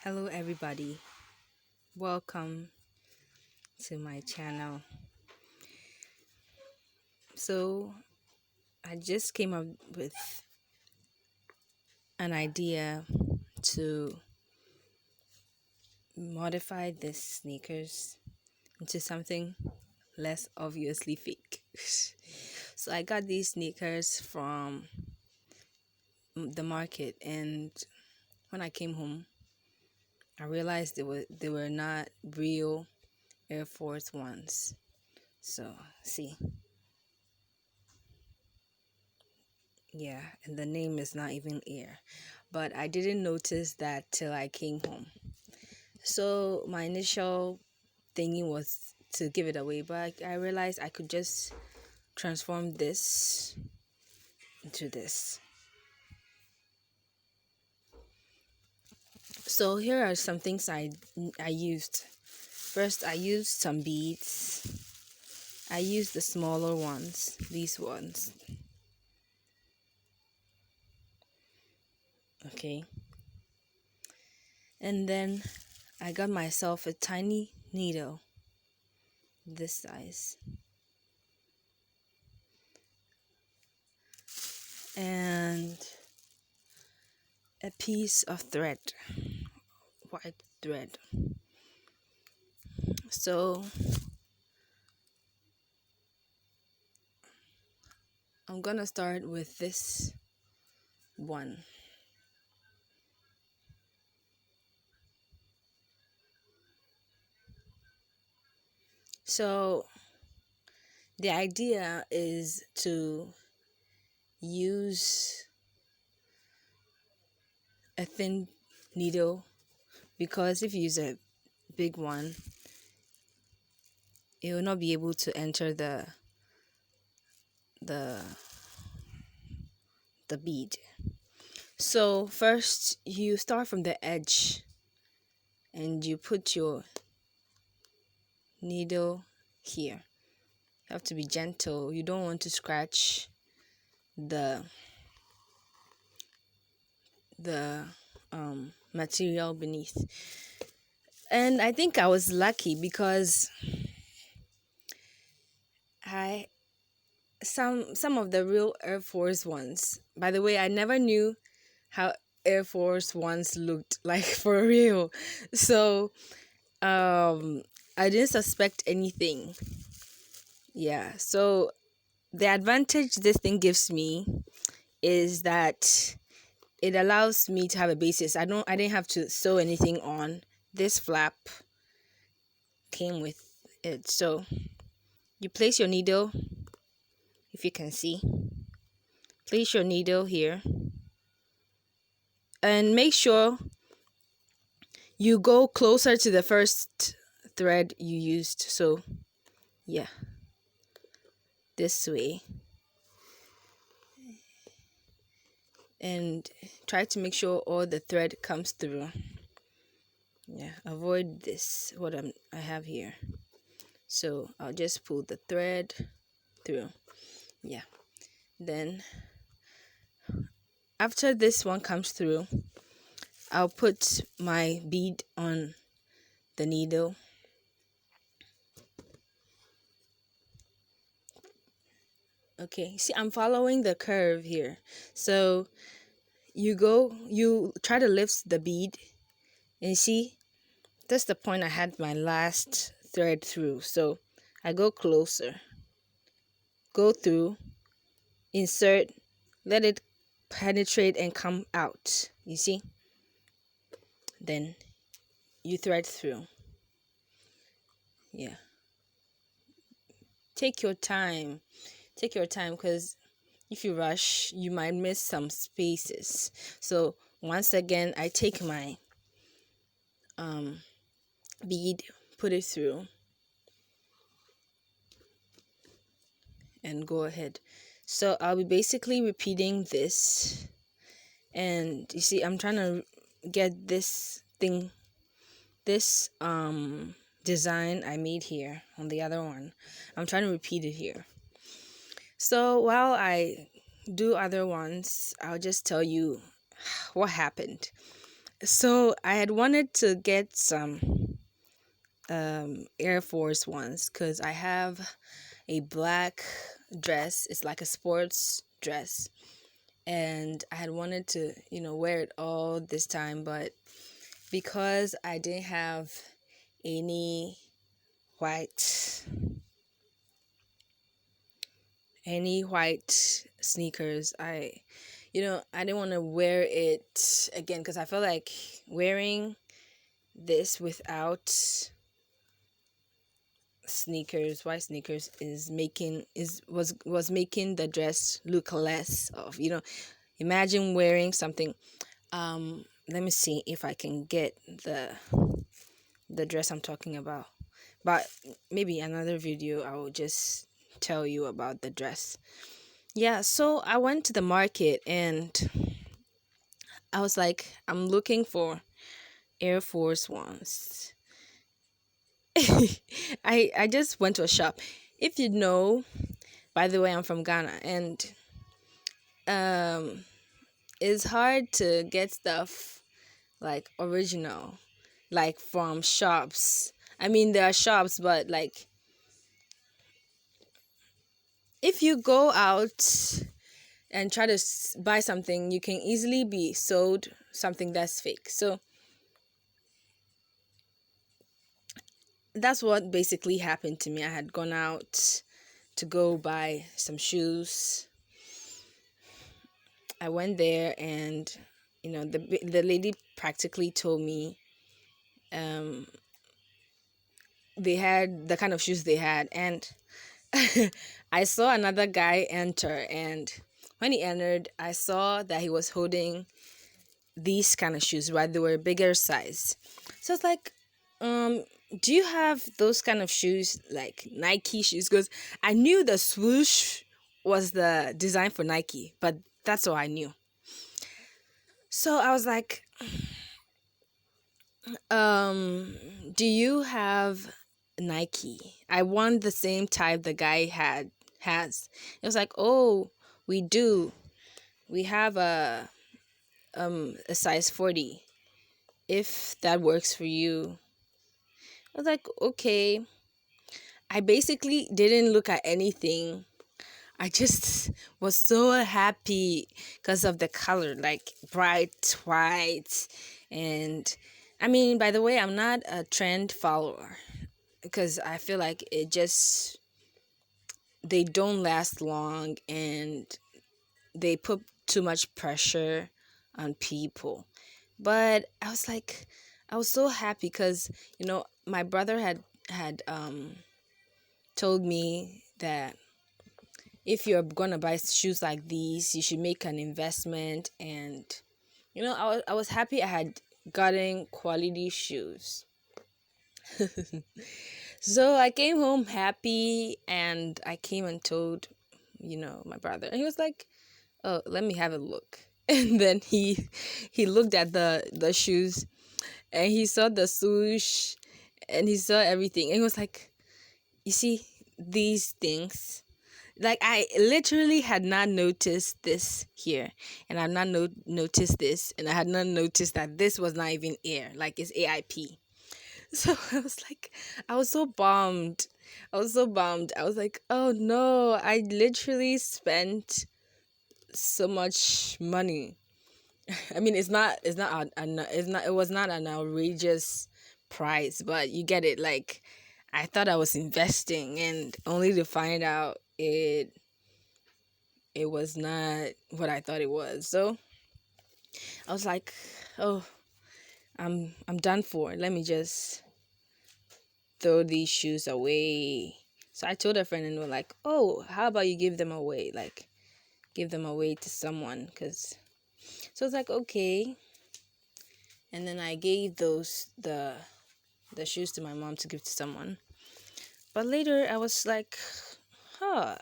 Hello everybody, welcome to my channel. So I just came up with an idea to modify this sneakers into something less obviously fake. So I got these sneakers from the market, and when I came home I realized they were not real Air Force Ones. So see, yeah, and the name is not even Air. But I didn't notice that till I came home. So my initial thinking was to give it away, but I realized I could just transform this into this. So here are some things I used. First, I used some beads. I used the smaller ones, these ones. Okay. And then I got myself a tiny needle, this size. And a piece of thread, white thread. So I'm gonna start with this one. So the idea is to use a thin needle, because if you use a big one, it will not be able to enter the the bead. So first you start from the edge and you put your needle here. You have to be gentle. You don't want to scratch the the material beneath. And I think I was lucky because I some of the real Air Force Ones. By the way, I never knew how Air Force Ones looked like for real. So I didn't suspect anything. Yeah. So the advantage this thing gives me is that it allows me to have a basis. I didn't have to sew anything on. This flap came with it. So you place your needle, if you can see. Place your needle here and make sure you go closer to the first thread you used. So yeah, this way, and try to make sure all the thread comes through. Yeah, avoid this I have here. So I'll just pull the thread through. Yeah, then after this one comes through, I'll put my bead on the needle. Okay, see, I'm following the curve here. So you try to lift the bead, and see, that's the point I had my last thread through. So I go closer, go through, insert, let it penetrate and come out. You see? Then you thread through. Yeah. Take your time. Take your time, because if you rush, you might miss some spaces. So once again, I take my bead, put it through, and go ahead. So I'll be basically repeating this. And you see, I'm trying to get this design I made here on the other one. I'm trying to repeat it here. So while I do other ones, I'll just tell you what happened. So I had wanted to get some Air Force Ones because I have a black dress. It's like a sports dress. And I had wanted to, wear it all this time, but because I didn't have any white white sneakers, I didn't want to wear it again because I felt like wearing this without white sneakers was making the dress look less of, imagine wearing something. Let me see if I can get the dress I'm talking about, but maybe another video I will just tell you about the dress. Yeah, so I went to the market and I was like, I'm looking for Air Force Ones. I just went to a shop. If you know, by the way, I'm from Ghana, and um it's hard to get stuff like original, like from shops. I mean, there are shops, but like if you go out and try to buy something, you can easily be sold something that's fake. So that's what basically happened to me. I had gone out to go buy some shoes. I went there and the lady practically told me um they had the kind of shoes they had, and I saw another guy enter, and when he entered I saw that he was holding these kind of shoes, right? They were bigger size. So it's like, do you have those kind of shoes, like Nike shoes? Because I knew the swoosh was the design for Nike, but that's all I knew. So I was like, do you have Nike? I want the same type the guy has. It was like, oh, we do. We have a size 40. If that works for you. I was like, okay. I basically didn't look at anything. I just was so happy because of the color, like bright white. And I mean, by the way, I'm not a trend follower because I feel like they don't last long and they put too much pressure on people. But I was so happy because, my brother had told me that if you're gonna buy shoes like these, you should make an investment. And I was happy I had gotten quality shoes. So I came home happy, and I came and told my brother, and he was like, oh, let me have a look. And then he looked at the shoes, and he saw the swoosh, and he saw everything, and he was like, you see these things. Like, I literally had not noticed this here, and I had not noticed this, and I had not noticed that this was not even air, like it's AIP. So I was so bummed. I was like, oh no, I literally spent so much money. I mean, it was not an outrageous price, but you get it. Like, I thought I was investing, and only to find out it was not what I thought it was. So I was like, oh, I'm done for. Let me just throw these shoes away. So I told a friend, and we're like, oh, how about you give them away? Like, give them away to someone, cause. So it's like, okay. And then I gave the shoes to my mom to give to someone. But later I was like, huh,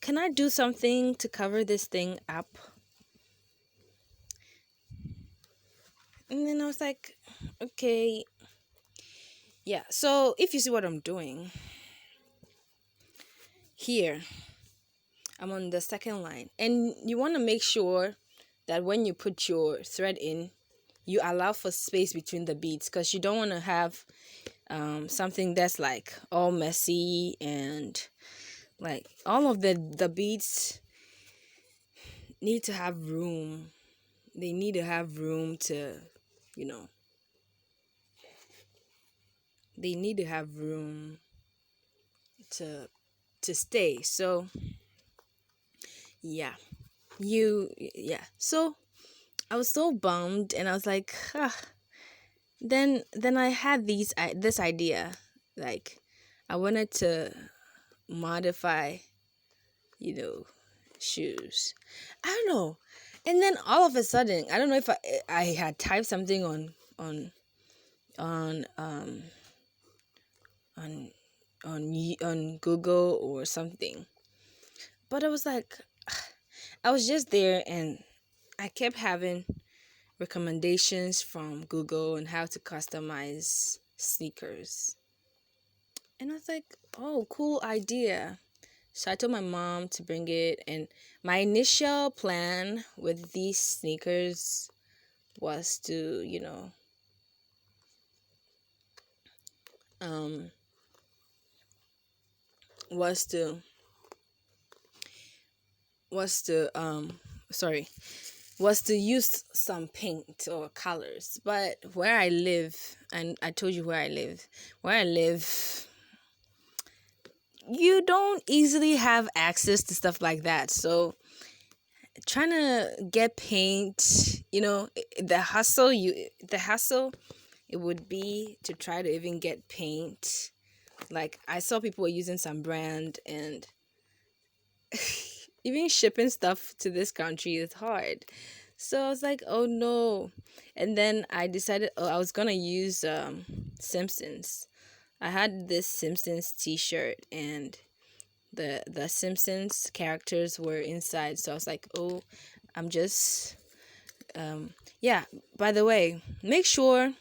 can I do something to cover this thing up? And then I was like, okay, yeah. So if you see what I'm doing here, I'm on the second line. And you want to make sure that when you put your thread in, you allow for space between the beads, because you don't want to have something that's like all messy, and like all of the beads need to have room. They need to have room to, you know, they need to have room to stay. So yeah, so I was so bummed, and I was like, then I had this idea, like I wanted to modify, you know, shoes. I don't know. And then all of a sudden, I don't know if I had typed something on on on Google or something. But I was like, I was just there, and I kept having recommendations from Google on how to customize sneakers. And I was like, oh, cool idea. So I told my mom to bring it, and my initial plan with these sneakers was to, um, was to, was to, sorry, was to use some paint or colors. But where I live, and I told you where I live, you don't easily have access to stuff like that. So trying to get paint, the hassle it would be to try to even get paint. Like I saw people were using some brand, and even shipping stuff to this country is hard. So I was like, oh no. And then I decided, I was gonna use Simpsons. I had this Simpsons t-shirt, and the Simpsons characters were inside. So I was like, oh, I'm just yeah, by the way, make sure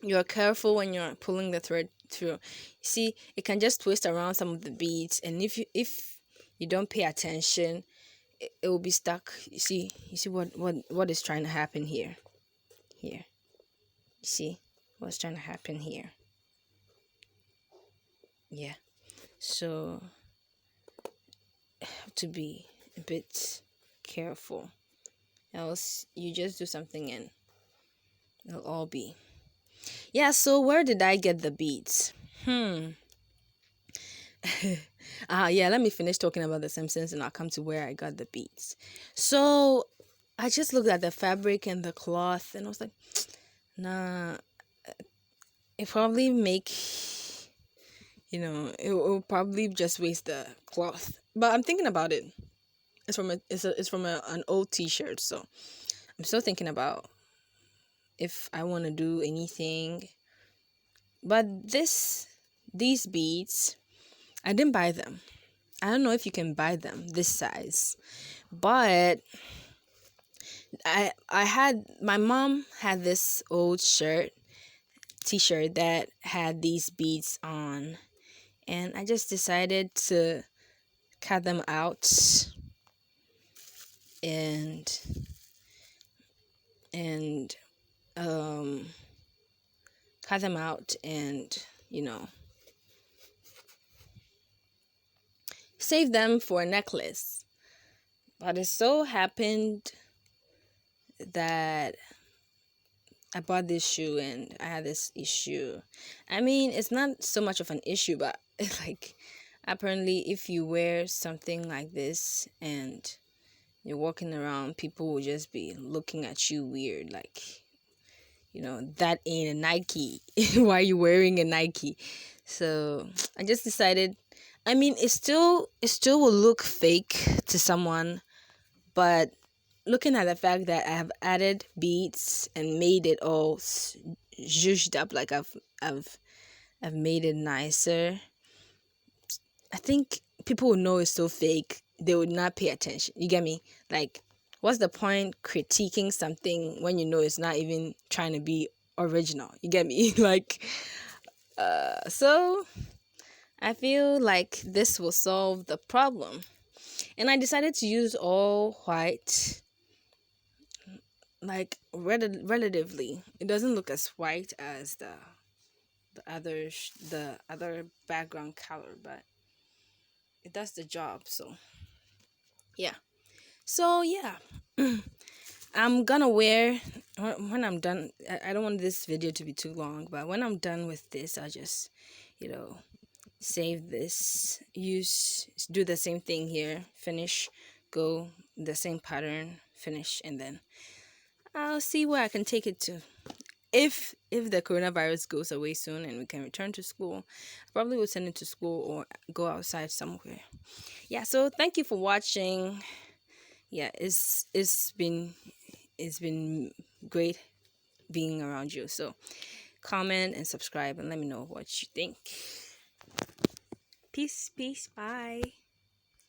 you're careful when you're pulling the thread through. See, it can just twist around some of the beads, and if you don't pay attention, it will be stuck. You see what is trying to happen here. Here. You see what's trying to happen here. Yeah. So have to be a bit careful. Else you just do something and it'll all be. Yeah, so where did I get the beads? Yeah, let me finish talking about the Simpsons, and I'll come to where I got the beads. So I just looked at the fabric and the cloth, and I was like, nah, it probably make, it will probably just waste the cloth. But I'm thinking about it. It's from an old t-shirt, so I'm still thinking about if I want to do anything. But these beads, I didn't buy them. I don't know if you can buy them this size, but my mom had this old t-shirt that had these beads on, and I just decided to cut them out and cut them out and save them for a necklace. But it so happened that I bought this shoe and I had this issue. I mean, it's not so much of an issue, but like apparently if you wear something like this and you're walking around, people will just be looking at you weird, like, that ain't a Nike. Why are you wearing a Nike? So I just decided, I mean, it still will look fake to someone, but looking at the fact that I have added beads and made it all zhuzhed up, like I've made it nicer, I think people will know it's so fake. They would not pay attention. You get me? Like, what's the point critiquing something when you know it's not even trying to be original? You get me? Like, so I feel like this will solve the problem. And I decided to use all white like relatively, it doesn't look as white as the other background color, but it does the job. So yeah. So yeah. I'm gonna wear when I'm done. I don't want this video to be too long, but when I'm done with this, I'll just, you know, save this, do the same thing here, finish, go the same pattern, finish, and then I'll see where I can take it to. If the coronavirus goes away soon and we can return to school, I probably will send it to school or go outside somewhere. Yeah, so thank you for watching. Yeah, it's been great being around you. So comment and subscribe and let me know what you think. Peace, bye.